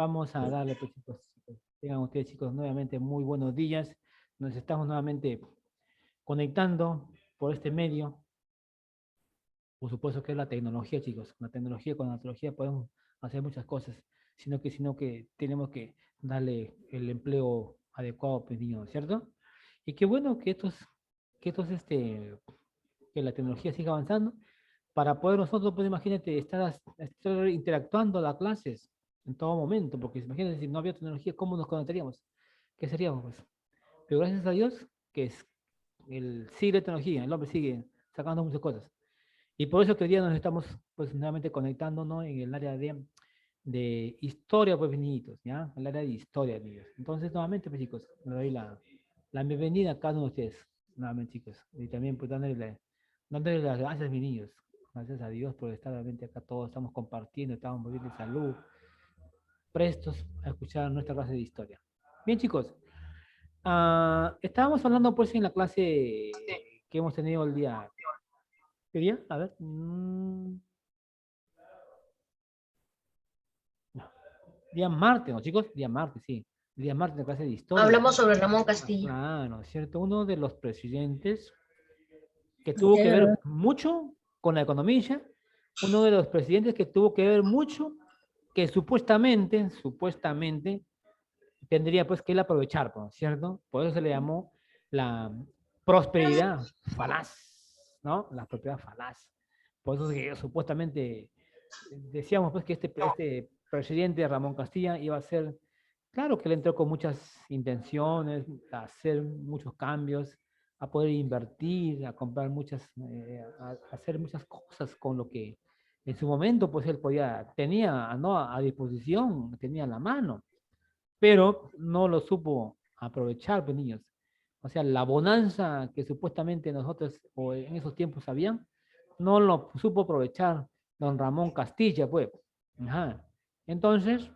Vamos a darle, pues, chicos. Tengan ustedes, chicos, nuevamente muy buenos días. Nos estamos nuevamente conectando por este medio. Por supuesto que es la tecnología, chicos. Con la tecnología podemos hacer muchas cosas, sino que tenemos que darle el empleo adecuado, pues, niños, ¿cierto? Y qué bueno que la tecnología siga avanzando para poder nosotros, pues imagínate, estar interactuando a las clases en todo momento, porque imagínate, si no había tecnología, ¿cómo nos conectaríamos? ¿Qué seríamos, pues? Pero gracias a Dios, que es sigue la tecnología, el hombre sigue sacando muchas cosas. Y por eso que hoy día nos estamos, pues, nuevamente conectándonos en el área de historia, pues, niñitos, ¿ya? El área de historia, niños. Entonces, nuevamente, pues, chicos, le doy la bienvenida a cada uno de ustedes, nuevamente, chicos. Y también, pues, dándole las gracias, mis niños. Gracias a Dios por estar realmente acá todos, estamos compartiendo, estamos muy bien de salud, prestos a escuchar nuestra clase de historia. Bien, chicos, estábamos hablando, pues, en la clase que hemos tenido el día. ¿Qué día? A ver. No, día martes, ¿no, chicos? Día martes, sí. Día martes, la clase de historia. Hablamos sobre Ramón Castilla. Ah, ¿no es cierto? Uno de los presidentes que tuvo que Es ver verdad. mucho con la economía, uno de los presidentes que tuvo que ver mucho, que supuestamente, tendría pues que él aprovechar, ¿no es cierto? Por eso se le llamó la prosperidad falaz, ¿no? La prosperidad falaz. Por eso es que supuestamente decíamos pues que este presidente Ramón Castilla iba a ser, claro que él entró con muchas intenciones, a hacer muchos cambios, a poder invertir, a comprar a hacer muchas cosas con lo que en su momento pues él tenía, ¿no? A disposición, tenía a la mano, pero no lo supo aprovechar, pues, niños. O sea, la bonanza que supuestamente nosotros o en esos tiempos habían, no lo supo aprovechar don Ramón Castilla, pues. Ajá. Entonces,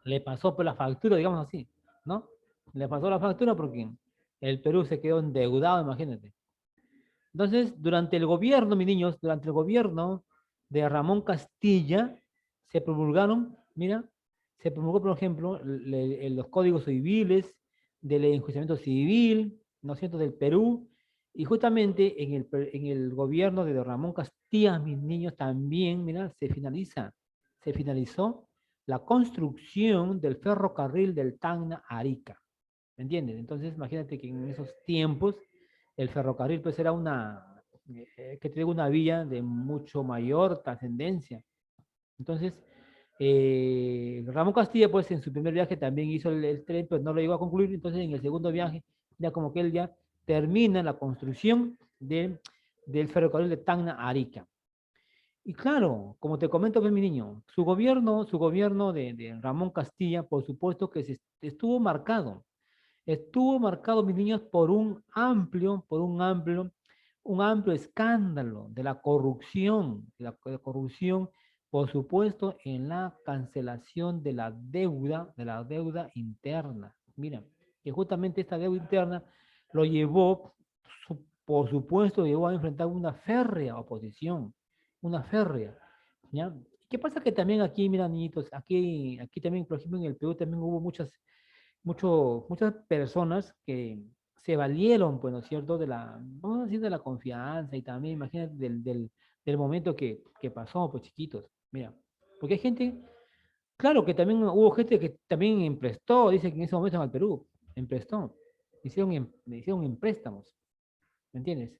le pasó por la factura, digamos así, ¿no? Le pasó la factura porque el Perú se quedó endeudado, imagínate. Entonces, durante el gobierno, mis niños, durante el gobierno de Ramón Castilla, se promulgaron, mira, se promulgó, por ejemplo, los códigos civiles del enjuiciamiento civil, ¿no es cierto?, del Perú, y justamente en el gobierno de Ramón Castilla, mis niños, también, mira, se finalizó la construcción del ferrocarril del Tacna a Arica, ¿me entiendes? Entonces, imagínate que en esos tiempos el ferrocarril pues era que tiene una vía de mucho mayor trascendencia. Entonces, Ramón Castilla pues en su primer viaje también hizo el tren, pero no lo llegó a concluir, entonces en el segundo viaje, ya como que él ya termina la construcción del ferrocarril de Tacna a Arica. Y claro, como te comento, pues, mi niño, su gobierno de Ramón Castilla, por supuesto que estuvo marcado, mis niños, por un amplio escándalo de la corrupción, por supuesto, en la cancelación de la deuda interna. Mira, que justamente esta deuda interna lo llevó, por supuesto, llevó a enfrentar una férrea, ¿ya? ¿Qué pasa? Que también aquí, mira, niñitos, aquí también, por ejemplo, en el Perú también hubo muchas personas que se valieron, pues, ¿no es cierto?, vamos a decir, de la confianza y también, imagínate, del momento que pasó, pues, chiquitos. Mira, porque hay gente, claro que también hubo gente que también emprestó, dice que en ese momento al Perú, emprestó, hicieron préstamos, ¿me entiendes?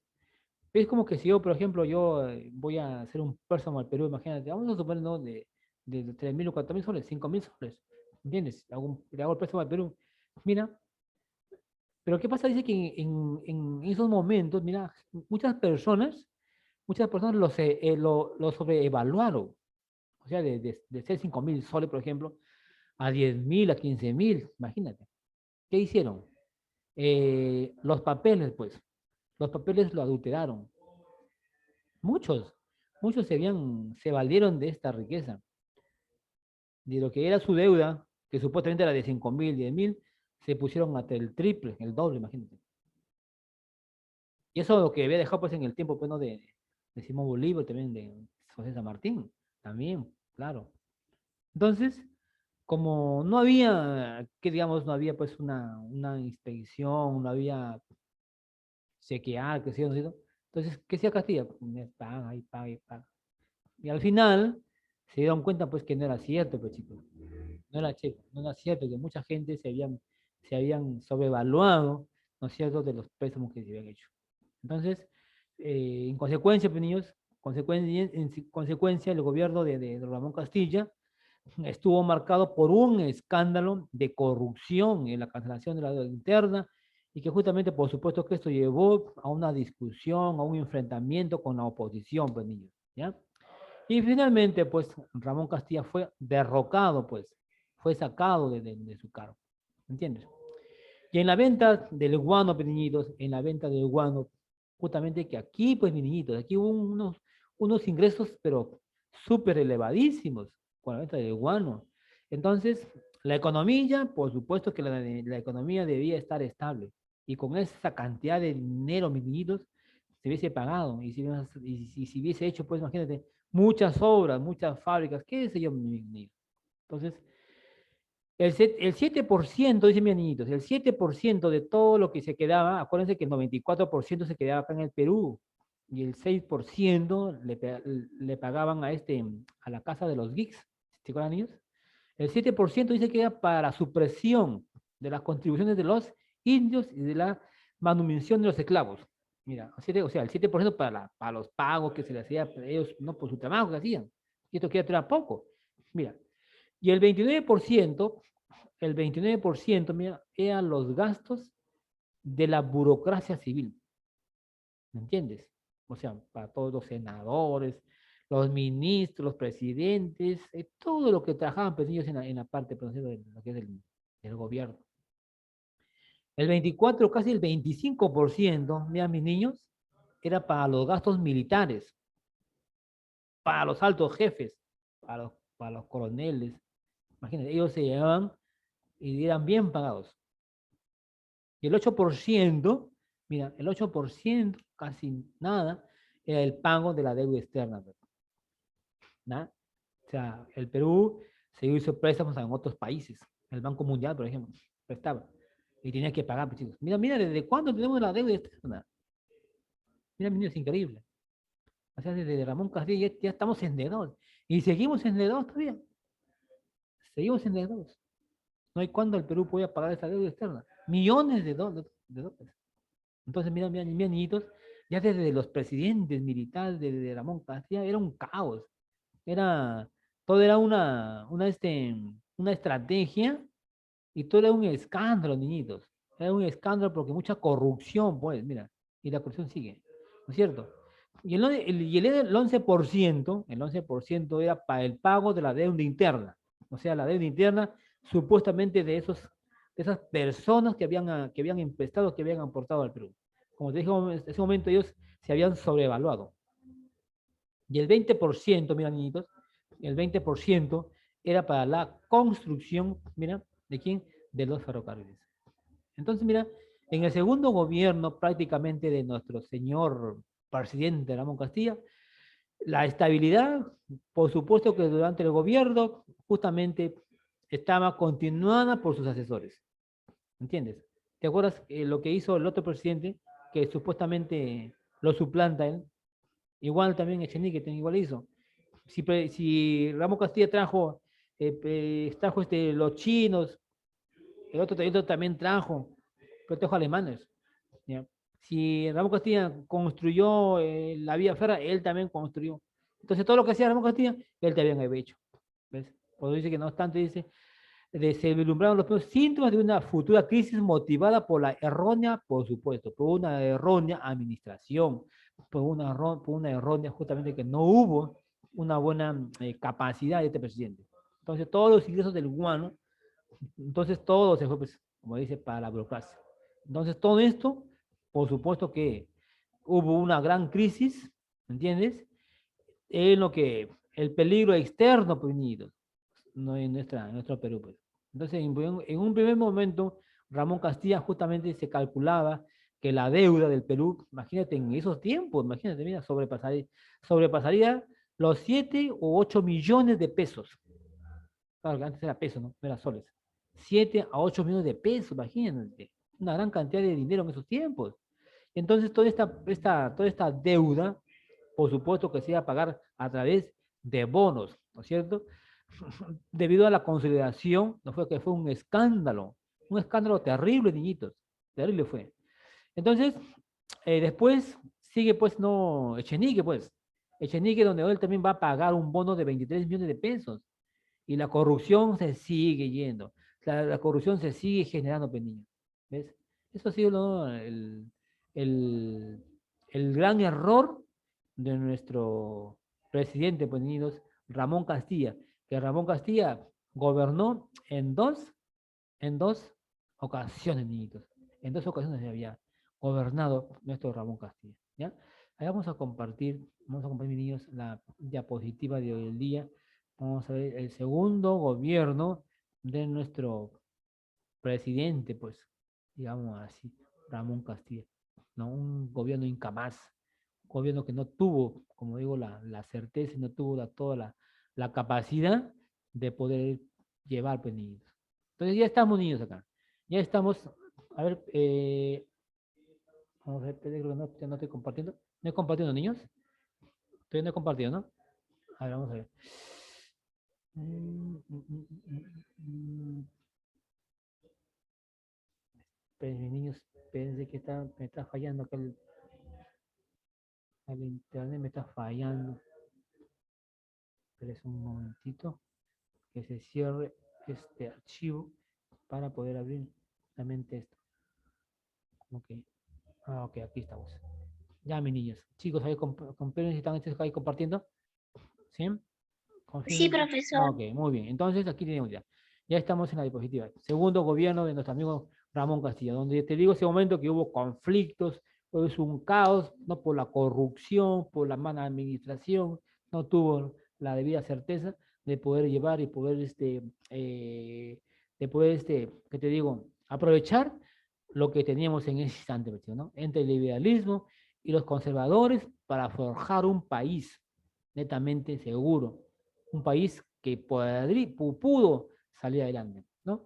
Es como que si yo, por ejemplo, voy a hacer un préstamo al Perú, imagínate, vamos a suponer, ¿no? De 3.000 o 4.000 soles, 5.000 soles, ¿entiendes? Le hago el préstamo al Perú. Mira, pero ¿qué pasa? Dice que en esos momentos, mira, muchas personas lo sobreevaluaron. O sea, de ser 5.000 soles, por ejemplo, a 10.000, a 15.000, imagínate. ¿Qué hicieron? Los papeles, pues, los papeles lo adulteraron. Muchos, muchos se valieron de esta riqueza, de lo que era su deuda, que supuestamente era de 5.000, 10.000, se pusieron hasta el triple, el doble, imagínate. Y eso es lo que había dejado pues en el tiempo pues, ¿no? de Simón Bolívar, también de José San Martín, también, claro. Entonces, como no había, que digamos, no había pues una inspección, no había chequear, que sí, no sé, ¿no? Entonces, ¿qué hacía Castilla? Pues, paga y paga y paga. Y al final se dieron cuenta pues que no era cierto, pues chicos. No era cierto, que mucha gente se habían sobrevaluado, ¿no es cierto?, de los préstamos que se habían hecho. Entonces, en consecuencia, pues, niños, consecuencia, el gobierno de Ramón Castilla estuvo marcado por un escándalo de corrupción en la cancelación de la deuda interna y que justamente, por supuesto, que esto llevó a una discusión, a un enfrentamiento con la oposición, pues, niños, ¿ya? Y finalmente, pues, Ramón Castilla fue derrocado, pues, fue sacado de su cargo, ¿entiendes? Y en la venta del guano, pues, niñitos, en la venta del guano, justamente que aquí, pues, mis niñitos, aquí hubo unos ingresos, pero súper elevadísimos con la venta del guano. Entonces, la economía, por supuesto que la economía debía estar estable. Y con esa cantidad de dinero, mis niñitos, se hubiese pagado. Y si hubiese hecho, pues, imagínate, muchas obras, muchas fábricas, qué sé yo, mis niños. Entonces, el 7%, dicen mis niñitos, el 7% de todo lo que se quedaba, acuérdense que el 94% se quedaba acá en el Perú, y el 6% le pagaban a la casa de los geeks, ¿se acuerdan, niños? El 7% dice que era para la supresión de las contribuciones de los indios y de la manutención de los esclavos. Mira, o sea, el 7% para los pagos que se les hacía a ellos, no por su trabajo que hacían. Y esto queda poco. Mira, y el 29%, mira, eran los gastos de la burocracia civil, ¿me entiendes? O sea, para todos los senadores, los ministros, los presidentes, todo lo que trabajaban pues, ellos en la parte pues, de lo que es del gobierno. El 24, casi el 25%, mira, mis niños, era para los gastos militares, para los altos jefes, para los coroneles. Imagínense, ellos se llevaban y eran bien pagados. Y el 8%, mira, el 8%, casi nada, era el pago de la deuda externa. ¿No? O sea, el Perú se hizo préstamos en otros países. El Banco Mundial, por ejemplo, prestaba. Y tenía que pagar, pues, chicos. Mira, mira, ¿desde cuándo tenemos la deuda externa? Mira, mira, es increíble. O sea, desde Ramón Castilla ya estamos endeudados. Y seguimos endeudados todavía. Seguimos endeudados. No hay cuándo el Perú pueda pagar esa deuda externa. Millones de dólares. Entonces, mira, mira, mira, niñitos, ya desde los presidentes militares de Ramón Castilla era un caos. Era, todo era una estrategia y todo era un escándalo, niñitos. Era un escándalo porque mucha corrupción, pues, mira, y la corrupción sigue, ¿no es cierto? Y el 11% era para el pago de la deuda interna. O sea, la deuda interna supuestamente de esas personas que habían emprestado, que habían aportado al Perú. Como te dije, en ese momento ellos se habían sobrevaluado. Y el 20%, mira, niñitos, el 20% era para la construcción, mira, ¿de quién? De los ferrocarriles. Entonces, mira, en el segundo gobierno prácticamente de nuestro señor presidente Ramón Castilla, la estabilidad, por supuesto que durante el gobierno justamente estaba continuada por sus asesores. ¿Entiendes? ¿Te acuerdas lo que hizo el otro presidente que supuestamente lo suplanta él? Igual también Echenique igual hizo. Si Ramón Castilla trajo los chinos, el otro también trajo alemanes. ¿Ya? Si Ramón Castilla construyó la vía férrea, él también construyó. Entonces todo lo que hacía Ramón Castilla, él también había hecho. ¿Ves? Por eso dice que no obstante, dice, se vislumbraron los primeros síntomas de una futura crisis motivada por la errónea, por supuesto, por una errónea administración, por una errónea justamente que no hubo una buena capacidad de este presidente. Entonces todos los ingresos del guano, entonces todo se fue, pues, como dice, para la burocracia. Entonces todo esto, por supuesto que hubo una gran crisis, ¿entiendes? En lo que el peligro externo, pues, no en nuestro Perú, pues. Entonces, en un primer momento, Ramón Castilla justamente se calculaba que la deuda del Perú, imagínate en esos tiempos, imagínate, mira, sobrepasaría los 7 u 8 millones de pesos. Claro, que antes era peso, ¿no? No era soles. 7 a 8 millones de pesos, imagínate. Una gran cantidad de dinero en esos tiempos. Entonces, toda esta deuda, por supuesto que se iba a pagar a través de bonos, ¿no es cierto? Debido a la consolidación, no fue que fue un escándalo terrible, niñitos, terrible fue. Entonces, después sigue pues no Echenique, pues. Echenique donde él también va a pagar un bono de 23 millones de pesos. Y la corrupción se sigue yendo. La corrupción se sigue generando, pues, niños. ¿Ves? Eso ha sido, ¿no? El, el gran error de nuestro presidente, pues, niños, Ramón Castilla. Que Ramón Castilla gobernó en dos ocasiones, niñitos. En dos ocasiones se había gobernado nuestro Ramón Castilla. ¿Ya? Ahí vamos a compartir, mis niños, la diapositiva de hoy en día. Vamos a ver el segundo gobierno de nuestro presidente, pues, digamos así, Ramón Castilla. ¿No? Un gobierno incapaz, un gobierno que no tuvo, como digo, la certeza y no tuvo toda la capacidad de poder llevar, pues, niños. Entonces ya estamos niños acá. Ya estamos, a ver, vamos a ver, creo que no, ya no estoy compartiendo. ¿No he compartido, niños? Estoy no he compartido, ¿no? A ver, vamos a ver. Pues, mis niños, pensé que me está fallando acá el internet, me está fallando. Pero es un momentito que se cierre este archivo para poder abrir realmente esto. Ok, ok, aquí estamos. Ya, mis niños. Chicos, ahí comparen si están ahí compartiendo. ¿Sí? Sí, Confirmen. profesor. Ok, muy bien. Entonces, aquí tenemos ya. Ya estamos en la diapositiva. Segundo gobierno de nuestro amigo Ramón Castilla, donde te digo ese momento que hubo conflictos, pues un caos, no por la corrupción, por la mala administración, no tuvo la debida certeza de poder llevar y poder, ¿qué te digo? Aprovechar lo que teníamos en ese instante, ¿no? Entre el liberalismo y los conservadores para forjar un país netamente seguro, un país que pudo salir adelante, ¿no?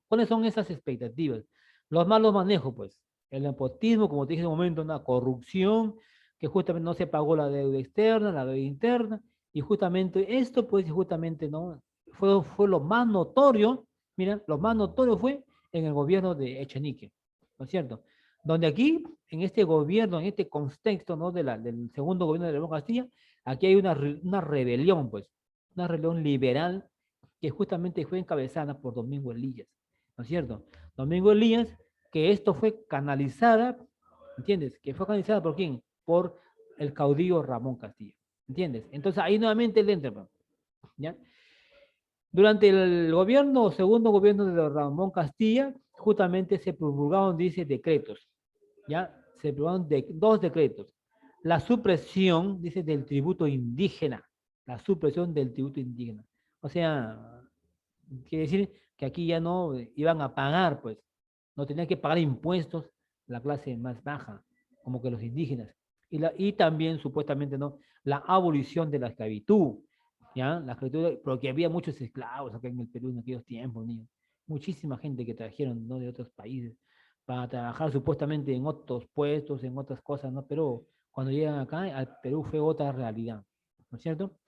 ¿Cuáles son esas expectativas? Los malos manejos, pues, el nepotismo, como te dije en un momento, una corrupción, que justamente no se pagó la deuda externa, la deuda interna, y justamente esto, pues, justamente, ¿no? Fue lo más notorio, mira, lo más notorio fue en el gobierno de Echenique, ¿no es cierto? Donde aquí, en este gobierno, en este contexto, ¿no? Del segundo gobierno de León Castilla, aquí hay una rebelión, pues, una rebelión liberal que justamente fue encabezada por Domingo Elías, ¿no es cierto? Domingo Elías, que esto fue canalizada, ¿entiendes? Que fue canalizada por quién? Por el caudillo Ramón Castilla, ¿entiendes? Entonces ahí nuevamente él entra, ¿ya? Durante el gobierno, segundo gobierno de Ramón Castilla, justamente se promulgaron, dice, decretos, ¿ya? Se promulgaron dos decretos. La supresión, dice, del tributo indígena, la supresión del tributo indígena. O sea, quiere decir que aquí ya no iban a pagar, pues, no tenían que pagar impuestos la clase más baja, como que los indígenas. Y también, supuestamente, ¿no? La abolición de la esclavitud, ¿ya? La esclavitud, porque había muchos esclavos acá en el Perú en aquellos tiempos, niños. Muchísima gente que trajeron, ¿no? De otros países para trabajar supuestamente en otros puestos, en otras cosas, ¿no? Pero cuando llegan acá, al Perú fue otra realidad, ¿no es cierto?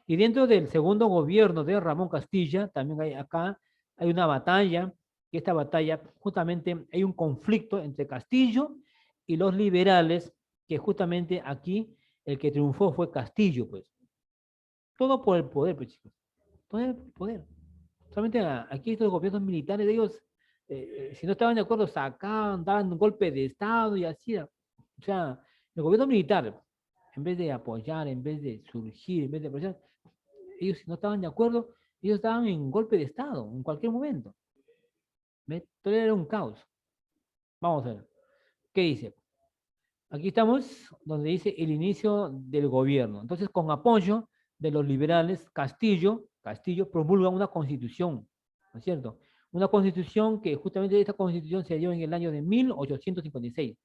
Y dentro del segundo gobierno de Ramón Castilla, también hay una batalla, que esta batalla justamente hay un conflicto entre Castillo y los liberales, que justamente aquí el que triunfó fue Castillo, pues. Todo por el poder, pues, chicos. Todo el poder. Solamente aquí estos gobiernos militares de ellos, si no estaban de acuerdo, sacaban, daban un golpe de Estado y así. O sea, el gobierno militar, en vez de apoyar, en vez de surgir, en vez de apoyar, ellos si no estaban de acuerdo, ellos estaban en golpe de Estado en cualquier momento. ¿Ves? Todo era un caos. Vamos a ver. ¿Qué dice? Aquí estamos donde dice el inicio del gobierno. Entonces, con apoyo de los liberales, Castillo promulga una constitución, ¿no es cierto? Una constitución que justamente esta constitución se dio en el año de 1856.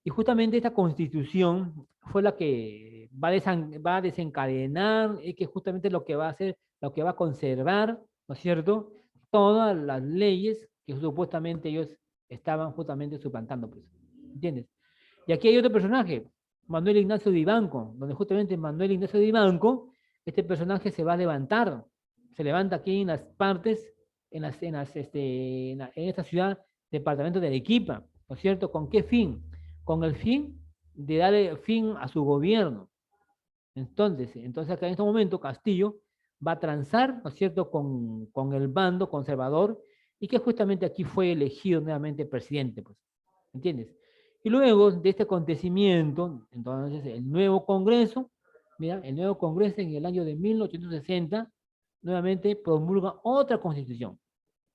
Y justamente esta constitución fue la que va a desencadenar, es que justamente lo que va a hacer, lo que va a conservar ¿no es cierto? Todas las leyes que supuestamente ellos estaban justamente suplantando, pues, ¿entiendes? Y aquí hay otro personaje, Manuel Ignacio de Vivanco, donde justamente Manuel Ignacio de Vivanco, este personaje se va a levantar, se levanta aquí en las partes, en esta ciudad, departamento de Arequipa, ¿no es cierto? ¿Con qué fin? Con el fin de darle fin a su gobierno. Entonces acá en este momento Castillo va a transar, ¿no es cierto?, con el bando conservador y que justamente aquí fue elegido nuevamente presidente, pues, ¿entiendes? Y luego de este acontecimiento, entonces el nuevo Congreso, mira, el nuevo Congreso en el año de 1860, nuevamente promulga otra constitución,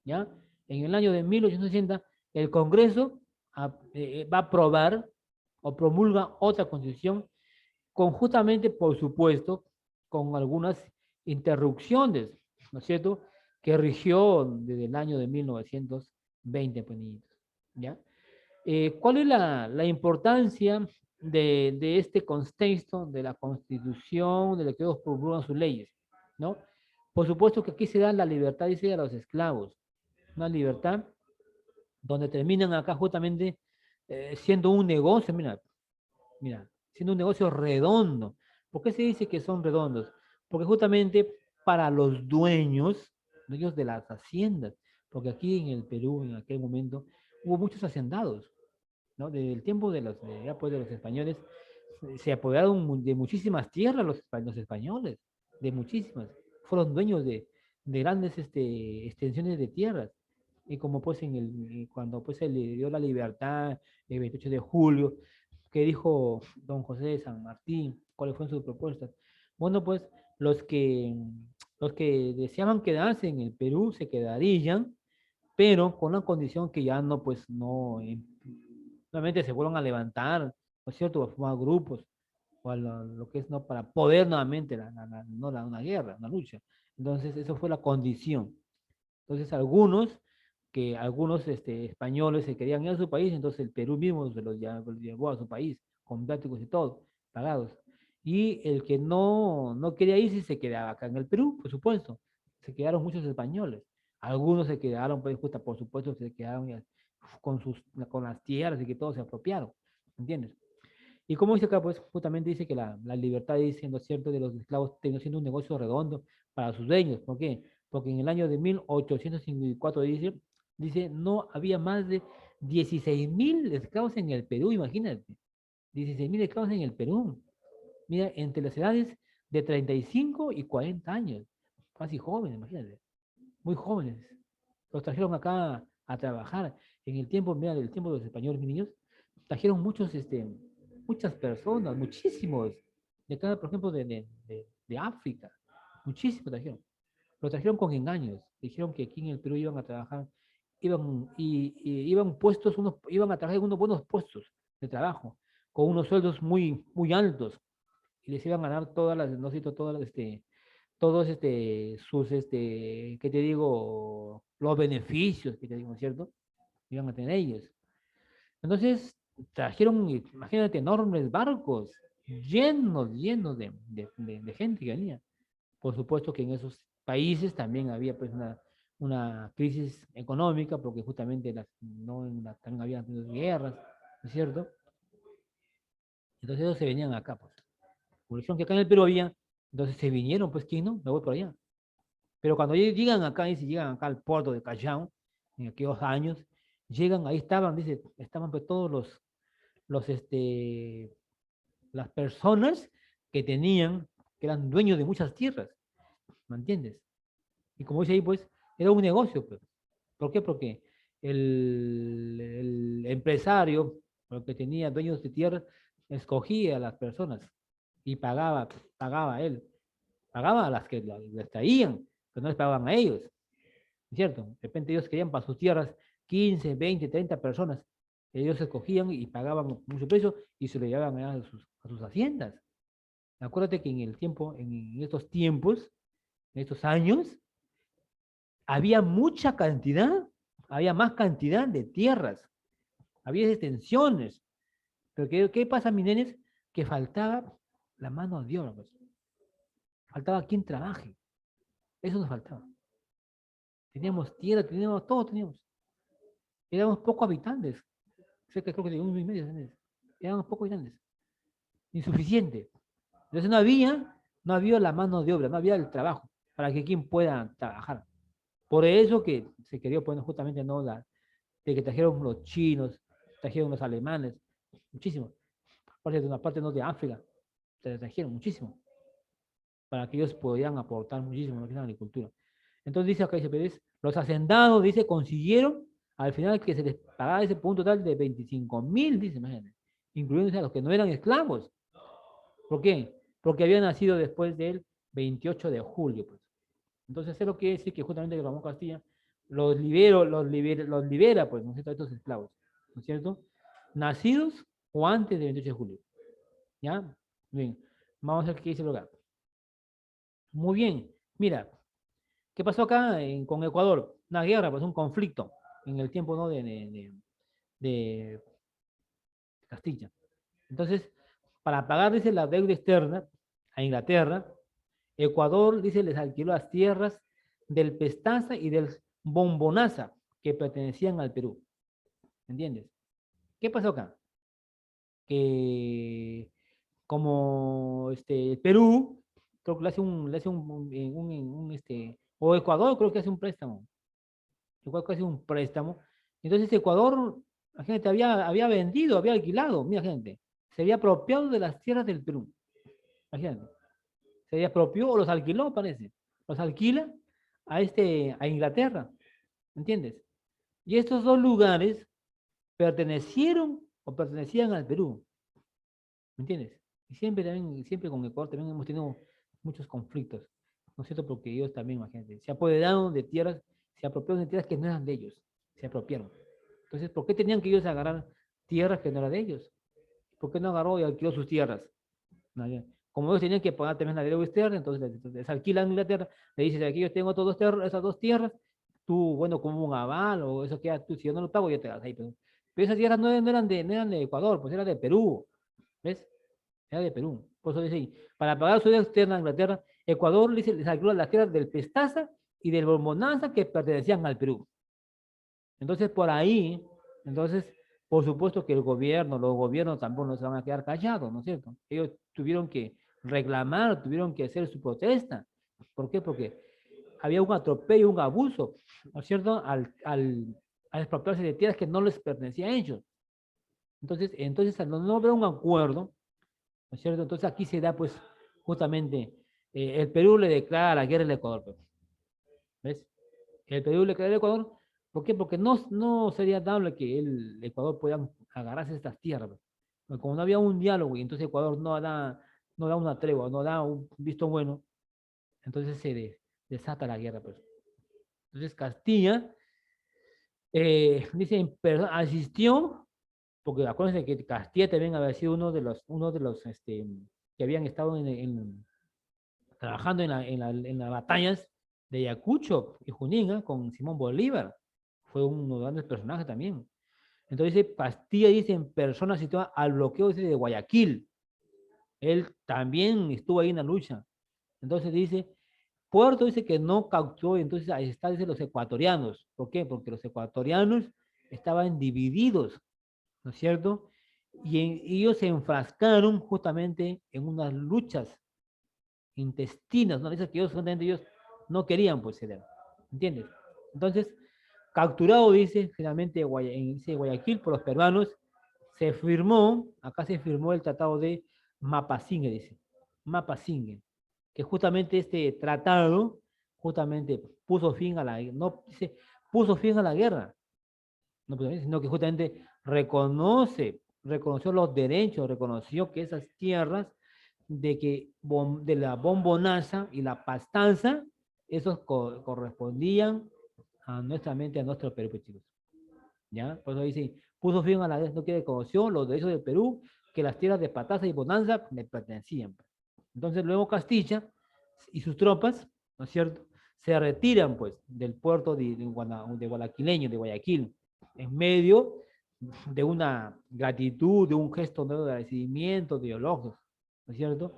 ¿ya? En el año de 1860, el Congreso va a aprobar o promulga otra constitución conjuntamente, por supuesto, con algunas interrupciones, ¿no es cierto?, que rigió desde el año de 1920, pues, niñitos, ¿ya? ¿Cuál es la importancia de este contexto, de la Constitución, de lo que ellos promulgan sus leyes, ¿no? Por supuesto que aquí se da la libertad, dice, a los esclavos, una libertad donde terminan acá justamente siendo un negocio, mira, siendo un negocio redondo. ¿Por qué se dice que son redondos? Porque justamente para los dueños de las haciendas, porque aquí en el Perú, en aquel momento, hubo muchos hacendados, ¿no? Desde el tiempo ya pues, de los españoles, se apoderaron de muchísimas tierras los españoles, de muchísimas. Fueron dueños de grandes extensiones de tierras. Y como pues cuando pues se le dio la libertad el 28 de julio, ¿qué dijo don José de San Martín? ¿Cuáles fueron sus propuestas? Bueno, pues los que, los que deseaban quedarse en el Perú se quedarían, pero con la condición que ya no, pues no, nuevamente se vuelvan a levantar, ¿no es cierto? A formar grupos, o a lo que es, ¿no? Para poder nuevamente, no una guerra, una lucha. Entonces, eso fue la condición. Entonces, algunos españoles se querían ir a su país, entonces el Perú mismo se los llevó a su país, con viáticos y todo, pagados. Y el que no quería irse se quedaba acá en el Perú, por supuesto. Se quedaron muchos españoles. Algunos se quedaron, pues, justo, por supuesto, se quedaron ya con las tierras y que todos se apropiaron, ¿entiendes? Y como dice acá, pues justamente dice que la libertad, siendo cierto, de los esclavos terminó siendo un negocio redondo para sus dueños. ¿Por qué? Porque en el año de 1854 dice no había más de 16.000 esclavos en el Perú, imagínate. 16.000 esclavos en el Perú. Mira, entre las edades de 35 y 40 años. Casi jóvenes, imagínate. Muy jóvenes. Los trajeron acá a trabajar. En el tiempo, mira, del tiempo de los españoles, mis niños, trajeron muchas personas, muchísimos, de cada, por ejemplo, de África, muchísimos trajeron. Lo trajeron con engaños. Dijeron que aquí en el Perú iban a trabajar, iban a trabajar en unos buenos puestos de trabajo, con unos sueldos muy, muy altos, y les iban a dar todas las, no sé, todas las, todos ¿qué te digo? Los beneficios, que te digo, ¿cierto? Iban a tener ellos. Entonces, trajeron, imagínate, enormes barcos llenos de gente que venía. Por supuesto que en esos países también había pues una crisis económica, porque justamente también había guerras, ¿no es cierto? Entonces ellos se venían acá, pues. Por ejemplo, que acá en el Perú había, entonces se vinieron, pues, ¿quién no? Me voy por allá. Pero cuando llegan acá, y si llegan acá al puerto de Callao, en aquellos años, llegan, ahí estaban, dice, estaban pues todos los, las personas que tenían, que eran dueños de muchas tierras, ¿me entiendes? Y como dice ahí, pues, era un negocio, pues. ¿Por qué? Porque el empresario, el que tenía dueños de tierras, escogía a las personas y pagaba a él, pagaba a las que les traían, pero no les pagaban a ellos, ¿cierto? De repente ellos querían para sus tierras 15, 20, 30 personas. Ellos escogían y pagaban mucho precio y se lo llevaban a sus haciendas. Acuérdate que en estos tiempos, en estos años, había mucha cantidad, había más cantidad de tierras, había extensiones. Pero ¿qué pasa, mis nenes? Que faltaba la mano de obra, pues. Faltaba quien trabaje. Eso nos faltaba. Teníamos tierra, teníamos todo, teníamos. Éramos pocos habitantes, cerca creo que de 1,5 millones, ¿sabes? Éramos pocos habitantes, insuficiente. Entonces no había la mano de obra, no había el trabajo para que quien pueda trabajar. Por eso que se quería poner justamente, ¿no? De que trajeron los chinos, trajeron los alemanes, muchísimo. Aparte de una parte, ¿no? De África, se trajeron muchísimo, para que ellos podían aportar muchísimo en lo que es la agricultura. Entonces dice acá, dice Pérez, los hacendados, dice, consiguieron al final que se les pagaba ese punto total de 25.000, dice, imagínate, incluyéndose a los que no eran esclavos. ¿Por qué? Porque habían nacido después del 28 de julio, pues. Entonces, eso quiere decir que justamente Ramón Castilla los libera, pues, ¿no es cierto?, a estos esclavos, ¿no es cierto? Nacidos o antes del 28 de julio. ¿Ya? Bien. Vamos a ver qué dice el lugar. Muy bien. Mira, ¿qué pasó acá con Ecuador? Una guerra, pues un conflicto en el tiempo, ¿no? De Castilla. Entonces, para pagar, dice, la deuda externa a Inglaterra, Ecuador, dice, les alquiló las tierras del Pestaza y del Bombonaza, que pertenecían al Perú. ¿Entiendes? ¿Qué pasó acá? Que como Perú, creo que o Ecuador creo que hace un préstamo. Ecuador que hace un préstamo. Entonces Ecuador, la gente había vendido, había alquilado, mira gente, se había apropiado de las tierras del Perú. Imagínate. Se apropió o los alquiló, parece. Los alquila a Inglaterra, ¿entiendes? Y estos dos lugares pertenecieron o pertenecían al Perú, ¿me entiendes? Y siempre con Ecuador también hemos tenido muchos conflictos, ¿no es cierto? Porque ellos también, imagínate, se apoderaron de tierras, se apropiaron de tierras que no eran de ellos, se apropiaron. Entonces, ¿por qué tenían que ellos agarrar tierras que no eran de ellos? ¿Por qué no agarró y alquiló sus tierras? Como ellos tenían que pagar también la deuda externa, entonces les alquilan Inglaterra, le dices, aquí yo tengo esas dos tierras, tú, bueno, como un aval, o eso queda, tú, si yo no lo pago, yo te las ahí. Pero esas tierras no eran de Ecuador, pues era de Perú, ¿ves? Era de Perú. Por eso dice, para pagar su deuda externa a Inglaterra, Ecuador les alquiló las tierras del Pestaza y del Bombonanza que pertenecían al Perú. Entonces, por ahí, entonces, por supuesto que los gobiernos tampoco no se van a quedar callados, ¿no es cierto? Ellos tuvieron que reclamar, tuvieron que hacer su protesta. ¿Por qué? Porque había un atropello, un abuso, ¿no es cierto?, al expropiarse de tierras que no les pertenecían a ellos. Entonces, al no haber un acuerdo, ¿no es cierto? Entonces aquí se da, pues, justamente, el Perú le declara la guerra al Ecuador, pues. ¿Ves? El Perú le declara al Ecuador. ¿Por qué? Porque no sería dable que el Ecuador pueda agarrarse estas tierras, pues. Porque como no había un diálogo y entonces Ecuador no da una tregua, no da un visto bueno, entonces se desata la guerra, pues. Entonces Castilla, dice, asistió, porque acuérdense que Castilla también había sido uno de los que habían estado trabajando en las batallas de Ayacucho y Junín, ¿eh? Con Simón Bolívar. Fue uno de los grandes personajes también. Entonces dice, Castilla, dice, en persona asistió al bloqueo, dice, de Guayaquil. Él también estuvo ahí en la lucha. Entonces dice, Puerto dice que no capturó, entonces ahí está, dice, los ecuatorianos. ¿Por qué? Porque los ecuatorianos estaban divididos, ¿no es cierto? Y ellos se enfrascaron justamente en unas luchas intestinas, ¿no? Esas que ellos no querían, pues, ceder. ¿Entiendes? Entonces, capturado, dice, finalmente, dice Guayaquil por los peruanos, acá se firmó el tratado de Mapasingue, dice. Mapasingue, que justamente este tratado, justamente puso fin a no dice, puso fin a la guerra, no, sino que justamente reconoció los derechos, reconoció que esas tierras de la Bombonaza y la Pastanza, esos correspondían a nuestra mente, a nuestro Perú, pues, chicos. ¿Ya? Por eso dice, puso fin a la guerra, no que reconoció los derechos del Perú, que las tierras de Pastaza y Bonanza le pertenecían. Entonces luego Castilla y sus tropas, ¿no es cierto?, se retiran, pues, del puerto de Guayaquileño, de Guayaquil, en medio de una gratitud, de un gesto de agradecimiento, de elogios, ¿no es cierto?,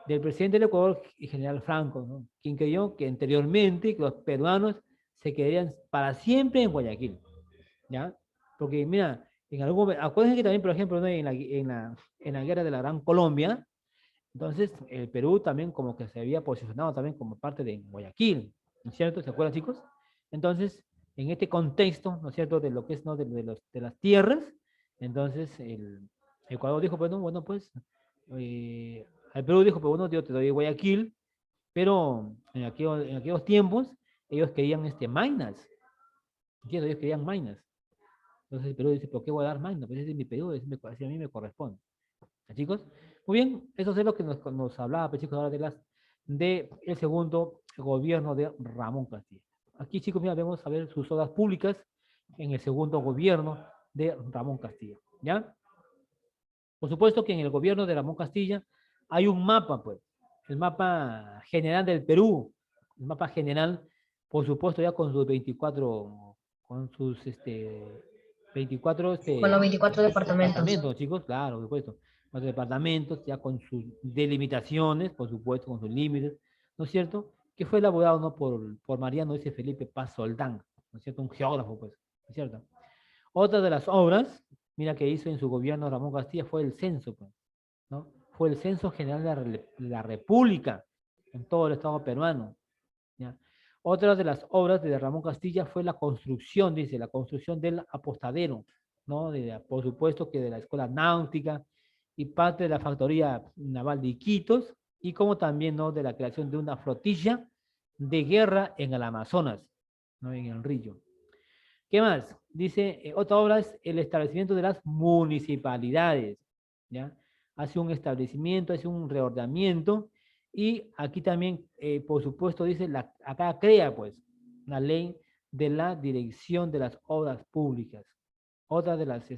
del presidente del Ecuador, el general Franco, ¿no?, quien creyó que anteriormente que los peruanos se quedarían para siempre en Guayaquil, ¿ya? Porque mira, en algún momento, acuérdense que también, por ejemplo, ¿no? en la guerra de la Gran Colombia, entonces el Perú también como que se había posicionado también como parte de Guayaquil, ¿no es cierto? ¿Se acuerdan, chicos? Entonces, en este contexto, ¿no es cierto?, de lo que es, ¿no?, de las tierras, entonces el Ecuador dijo, pues, no, bueno, pues, el Perú dijo, pues, bueno, yo te doy Guayaquil, pero en aquellos tiempos ellos querían Mainas, ¿entiendes? Ellos querían Mainas. Entonces el Perú dice, ¿por qué voy a dar Mainas? Pues ese es mi Perú, ese a mí me corresponde. ¿Ya, chicos? Muy bien, eso es lo que nos hablaba, pues, chicos, ahora de el segundo gobierno de Ramón Castilla. Aquí, chicos, mira, vamos a ver sus obras públicas en el segundo gobierno de Ramón Castilla. ¿Ya? Por supuesto que en el gobierno de Ramón Castilla hay un mapa, pues, el mapa general del Perú, el mapa general, por supuesto, ya con sus 24, con sus 24 Con los 24 departamentos. departamentos, chicos, claro, por supuesto. Los departamentos, ya con sus delimitaciones, por supuesto, con sus límites, ¿no es cierto? Que fue elaborado, ¿no?, por Mariano S. Felipe Paz Soldán, ¿no es cierto? Un geógrafo, pues, ¿no es cierto? Otra de las obras, mira, que hizo en su gobierno Ramón Castilla fue el censo, pues, ¿no? Fue el censo general de la República en todo el Estado peruano, ¿ya? Otra de las obras de Ramón Castilla fue la construcción, dice, la construcción del apostadero, ¿no? Por supuesto que de la Escuela Náutica y parte de la Factoría Naval de Iquitos, y como también, ¿no?, de la creación de una flotilla de guerra en el Amazonas, ¿no?, en el Río. ¿Qué más? Dice, otra obra es el establecimiento de las municipalidades, ¿ya? Hace un establecimiento, hace un reordenamiento, y aquí también, por supuesto, dice, acá crea, pues, la ley de la dirección de las obras públicas. Otra de las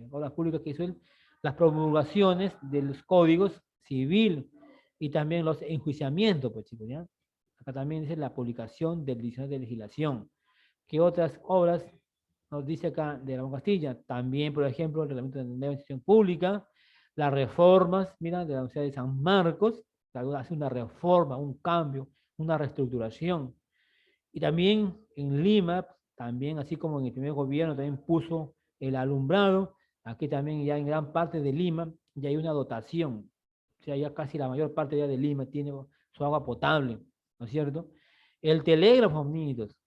obras públicas que hizo él, las promulgaciones de los códigos civil y también los enjuiciamientos, pues, chicos, ¿ya? Acá también dice la publicación del diccionario de legislación. ¿Qué otras obras nos dice acá de Ramón Castilla? También, por ejemplo, el reglamento de la administración pública, las reformas, mira, de la Universidad de San Marcos, hace una reforma, un cambio, una reestructuración. Y también en Lima, también así como en el primer gobierno, también puso el alumbrado. Aquí también ya en gran parte de Lima ya hay una dotación. O sea, ya casi la mayor parte ya de Lima tiene su agua potable, ¿no es cierto? El telégrafo, niños,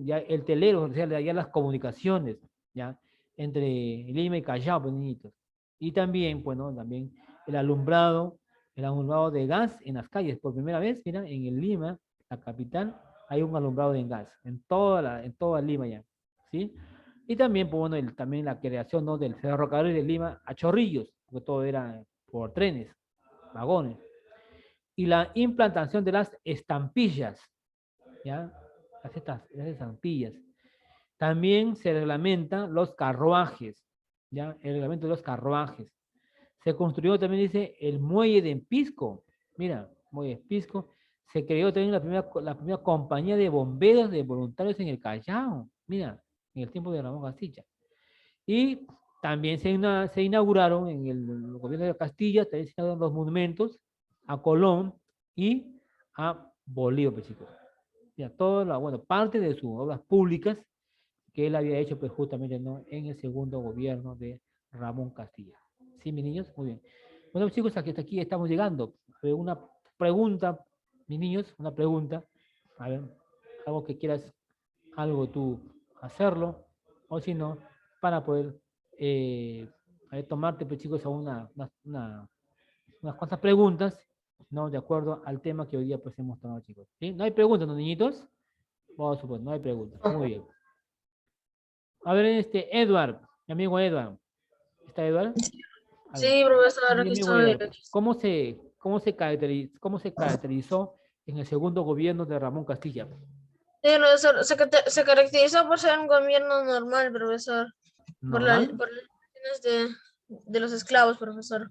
ya el telégrafo, o sea, ya las comunicaciones, ya, entre Lima y Callao, pues, niñitos. Y también, bueno, también el alumbrado de gas en las calles. Por primera vez, mira, en el Lima, la capital, hay un alumbrado de gas en toda Lima ya, ¿sí? Y también, pues, bueno, también la creación, ¿no?, del ferrocarril de Lima a Chorrillos, porque todo era por trenes, vagones. Y la implantación de las estampillas, ¿ya? Las estampillas. También se reglamentan los carruajes, ¿ya? El reglamento de los carruajes. Se construyó también, dice, el muelle de Pisco. Mira, muelle de Pisco. Se creó también la primera compañía de bomberos de voluntarios en el Callao. Mira, en el tiempo de Ramón Castilla. Y también se inauguraron en el gobierno de Castilla, también se inauguraron los monumentos a Colón y a Bolívar, pues, chicos. Ya, bueno, parte de sus obras públicas que él había hecho, pues, justamente, ¿no?, en el segundo gobierno de Ramón Castilla. ¿Sí, mis niños? Muy bien. Bueno, chicos, hasta aquí estamos llegando. A ver, una pregunta, mis niños, una pregunta. A ver, algo que quieras, algo tú hacerlo, o si no, para poder a ver, tomarte, pues, chicos, a unas cuantas preguntas, ¿no? De acuerdo al tema que hoy día, pues, hemos tomado, chicos. ¿Sí? ¿No hay preguntas, no, niñitos? Vamos a suponer, no hay preguntas. Muy bien. A ver, Edward, mi amigo Edward. ¿Está Edward? A ver, Sí, profesor, mi aquí amigo estoy. Edward, ¿cómo se caracterizó en el segundo gobierno de Ramón Castilla? Sí, profesor, se caracterizó por ser un gobierno normal, profesor, ¿Normal? por las cuestiones de los esclavos, profesor.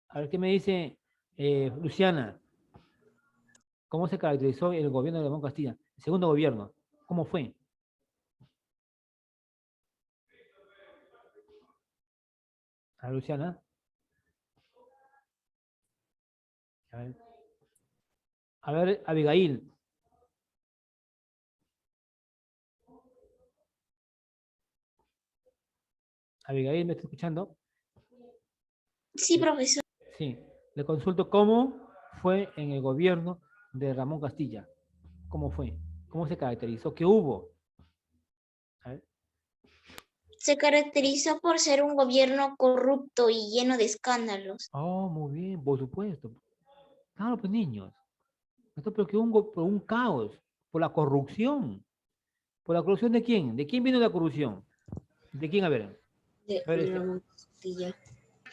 A ver, ¿qué me dice Luciana? ¿Cómo se caracterizó el gobierno de Ramón Castilla? El segundo gobierno, ¿cómo fue? A ver, Luciana. A ver, Abigail. Abigail, ¿me está escuchando? Sí, profesor. Sí. Le consulto cómo fue en el gobierno de Ramón Castilla. ¿Cómo fue? ¿Cómo se caracterizó? ¿Qué hubo? A ver. Se caracterizó por ser un gobierno corrupto y lleno de escándalos. Oh, muy bien, por supuesto. Claro, pues niños. Esto porque por un caos, por la corrupción. ¿Por la corrupción de quién? ¿De quién vino la corrupción? ¿De quién? A ver. De A ver, Ramón Castilla.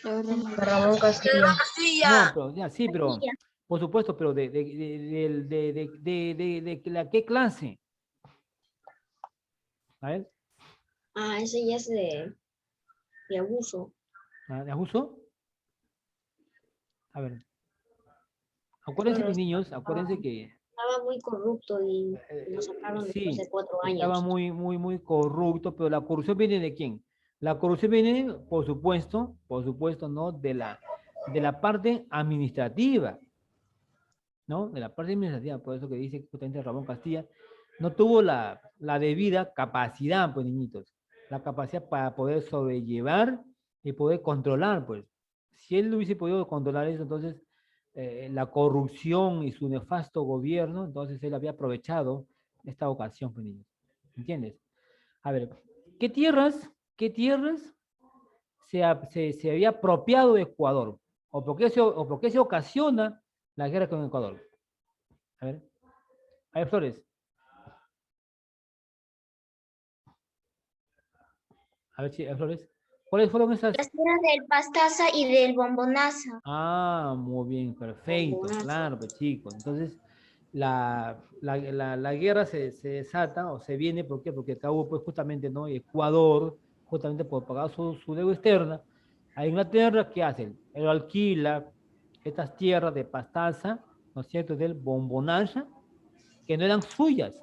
Ramón Castilla. no, pero ya, sí, pero, Castilla. por supuesto, pero de la qué clase. A ver, Ah, ese ya es de abuso. ¿de abuso? A ver, acuérdense, mis niños, acuérdense que Estaba muy corrupto y lo sacaron después sí, de 4 años. estaba muy corrupto, pero la corrupción viene de quién? La corrupción viene, por supuesto, ¿no? De la parte administrativa, ¿no? De la parte administrativa, por eso que dice justamente Ramón Castilla, no tuvo la debida capacidad, pues, niñitos, la capacidad para poder sobrellevar y poder controlar, pues. Si él hubiese podido controlar eso, entonces la corrupción y su nefasto gobierno, entonces él había aprovechado esta ocasión, pues, niños. ¿Entiendes? A ver, qué tierras se había apropiado de Ecuador? O por qué se ocasiona la guerra con Ecuador? A ver, Flores. A ver, Flores. ¿Cuáles fueron esas? Las tierras del Pastaza y del Bombonaza. Ah, muy bien, perfecto, claro, pues chicos. Entonces, la guerra se desata o se viene, ¿por qué? Porque acabó, pues, justamente, ¿no? Ecuador, justamente por pagar su deuda externa. A Inglaterra, ¿qué hacen? Él alquila estas tierras de Pastaza, ¿no es cierto?, del Bombonaza, que no eran suyas,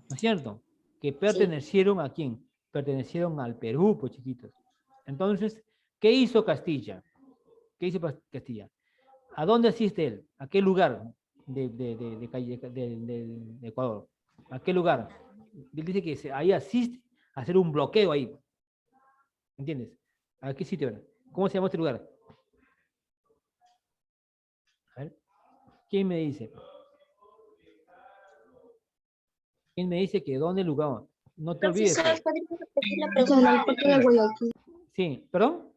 ¿no es cierto? Que pertenecieron a quién? Pertenecieron al Perú, pues chiquitos. Entonces, ¿qué hizo Castilla? ¿Qué hizo Castilla? ¿A dónde asiste él? ¿A qué lugar de Ecuador? ¿A qué lugar? Él dice que ahí asiste a hacer un bloqueo ahí. ¿Entiendes? ¿A qué sitio era? ¿Cómo se llama este lugar? A ver, ¿quién me dice? ¿Quién me dice que dónde el lugar? No te olvides. Profesor, Pues. ¿podría repetir la pregunta? Sí, ¿perdón?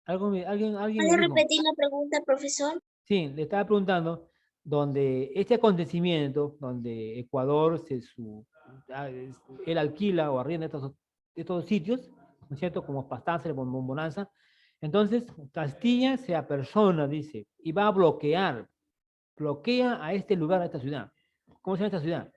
Alguien me ¿Puede dijo. repetir la pregunta, profesor? Sí, le estaba preguntando, donde este acontecimiento, donde Ecuador él alquila o arrienda estos sitios, ¿no es cierto? Como Pastaza, Bombonanza. Entonces, Castilla se apersona, dice, y va a bloquea a este lugar, a esta ciudad. ¿Cómo se llama esta ciudad?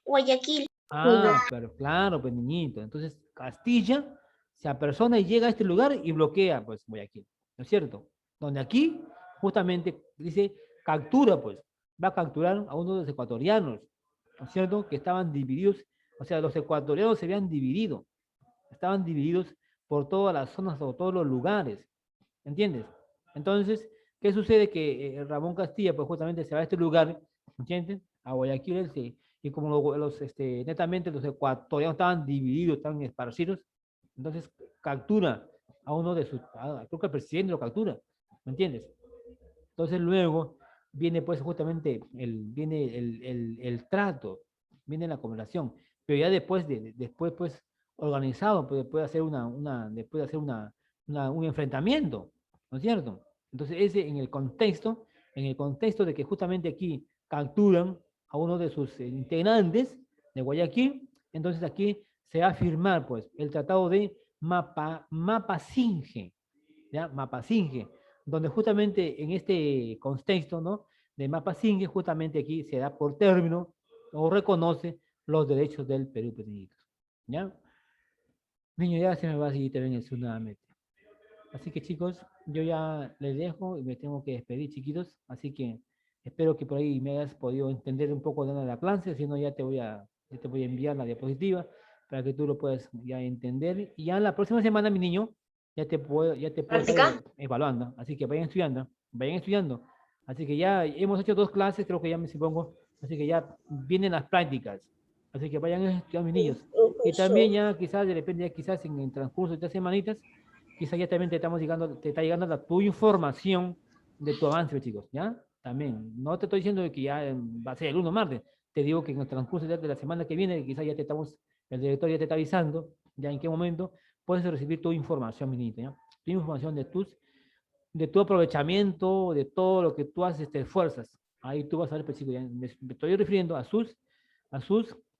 Guayaquil. Ah, pero claro, pues niñito. Entonces, Castilla se apersona y llega a este lugar y bloquea, pues, Guayaquil, ¿no es cierto? Donde aquí, justamente, dice, captura, pues, va a capturar a uno de los ecuatorianos, ¿no es cierto? Que estaban divididos, o sea, los ecuatorianos se habían dividido, estaban divididos por todas las zonas, por todos los lugares, ¿entiendes? Entonces, ¿qué sucede? Que Ramón Castilla, pues, justamente se va a este lugar, ¿entiendes? A Guayaquil, y como netamente los ecuatorianos estaban divididos, estaban esparcidos, entonces captura a uno de creo que el presidente lo captura, ¿me entiendes? Entonces luego viene pues justamente el trato, viene la conversación, pero ya después pues organizado, pues después de hacer después de hacer un enfrentamiento, ¿no es cierto? Entonces ese en el contexto de que justamente aquí capturan a uno de sus integrantes de Guayaquil, entonces aquí se va a firmar pues el tratado de Mapasinge, ¿ya? Mapasinge, donde justamente en este contexto, ¿no? De Mapasingue, justamente aquí se da por término o reconoce los derechos del Perú, pequeñitos, ¿ya? Niño, ya se me va a seguir también el Zoom nuevamente. Así que chicos, yo ya les dejo y me tengo que despedir, chiquitos, así que espero que por ahí me hayas podido entender un poco de la clase, si no ya te voy a enviar la diapositiva para que tú lo puedas ya entender. Y ya la próxima semana, mi niño, ya te puedo estar evaluando. Así que vayan estudiando, vayan estudiando. Así que ya hemos hecho 2 clases, creo que ya me supongo Así que ya vienen las prácticas. Así que vayan estudiando, mis niños. Y también ya quizás, de repente, ya quizás en el transcurso de estas semanitas, quizás ya también te está llegando tu información de tu avance, chicos, ¿ya? También, no te estoy diciendo que ya va a ser el 1 de martes, te digo que en el transcurso de la semana que viene, quizás ya el director ya te está avisando, ya en qué momento puedes recibir tu información, mi niño, ¿ya? Tu información de tu aprovechamiento, de todo lo que tú haces, te esfuerzas. Ahí tú vas a ver, pues, chicos, ya me estoy refiriendo a sus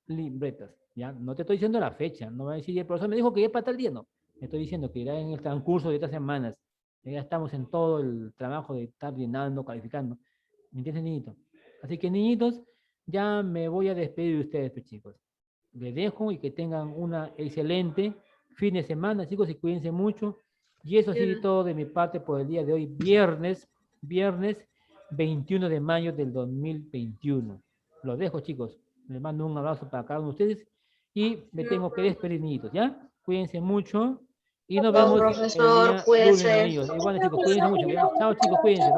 libretas, ¿ya? No te estoy diciendo la fecha, no va a decir, el profesor me dijo que ya para tal día, no. Estoy diciendo que ya en el transcurso de estas semanas, ya estamos en todo el trabajo de estar llenando, calificando. ¿Me entiendes, niñito? Así que, niñitos, ya me voy a despedir de ustedes, pues, chicos. Les dejo y que tengan una excelente fin de semana, chicos, y cuídense mucho. Y eso ha sido todo de mi parte por el día de hoy, viernes 21 de mayo del 2021. Los dejo, chicos. Les mando un abrazo para cada uno de ustedes y me tengo que despedir, niñitos, ¿ya? Cuídense mucho y nos Chao, vemos el profesor, día lunes, cuídese. amigos. Igual, chicos, cuídense mucho, ¿ya? Chao, chicos, cuídense.